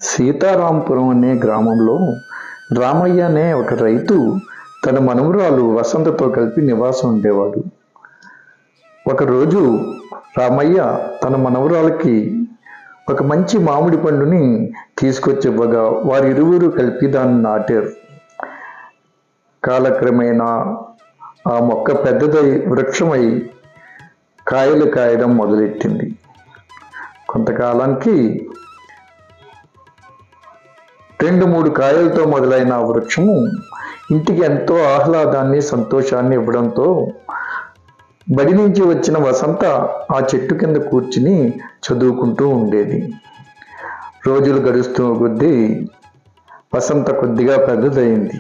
సీతారాంపురం అనే గ్రామంలో రామయ్య అనే ఒక రైతు తన మనవరాలు వసంతతో కలిపి నివాసం ఉండేవాడు. ఒకరోజు రామయ్య తన మనవరాలకి ఒక మంచి మామిడి పండుని తీసుకొచ్చివ్వగా వారిరువురు కలిపి దాన్ని నాటారు. కాలక్రమేణా ఆ మొక్క పెద్దదై వృక్షమై కాయలు కాయడం మొదలెట్టింది. కొంతకాలానికి 2-3 కాయలతో మొదలైన ఆ వృక్షము ఇంటికి ఎంతో ఆహ్లాదాన్ని, సంతోషాన్ని ఇవ్వడంతో బడి నుంచి వచ్చిన వసంత ఆ చెట్టు కింద కూర్చుని చదువుకుంటూ ఉండేది. రోజులు గడుస్తున్న కొద్దీ వసంత కొద్దిగా పెద్దదయింది.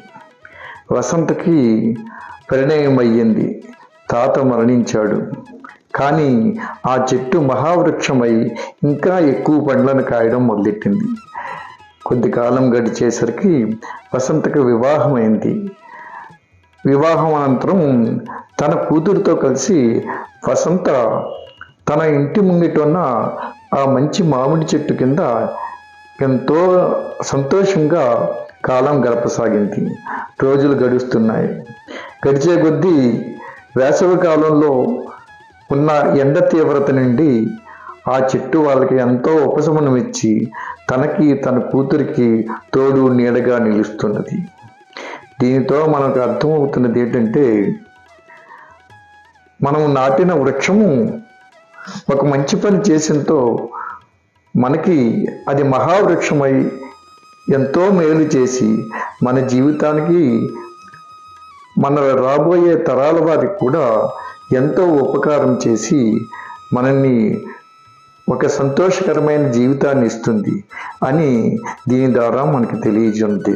వసంతకి పరిణయం అయ్యింది. తాత మరణించాడు. కానీ ఆ చెట్టు మహావృక్షమై ఇంకా ఎక్కువ పండ్లను కాయడం మొదలెట్టింది. కొద్ది కాలం గడిచేసరికి వసంతకు వివాహమైంది. వివాహం అనంతరం తన కూతురుతో కలిసి వసంత తన ఇంటి ముంగిట ఉన్న ఆ మంచి మామిడి చెట్టు కింద ఎంతో సంతోషంగా కాలం గడపసాగింది. రోజులు గడుస్తున్నాయి. గడిచే కొద్దీ వేసవి కాలంలో ఉన్న ఎండ తీవ్రత నుండి ఆ చెట్టు వాళ్ళకి ఎంతో ఉపశమనం ఇచ్చి తనకి తన కూతురికి తోడు నీడగా నిలుస్తున్నది. దీనితో మనకు అర్థమవుతున్నది ఏంటంటే, మనం నాటిన వృక్షము ఒక మంచి పని చేసినతో మనకి అది మహావృక్షమై ఎంతో మేలు చేసి మన జీవితానికి, మన రాబోయే తరాల వారికి కూడా ఎంతో ఉపకారం చేసి మనల్ని ఒక సంతోషకరమైన జీవితాన్ని ఇస్తుంది అని దీని ద్వారా మనకి తెలియజేస్తుంది.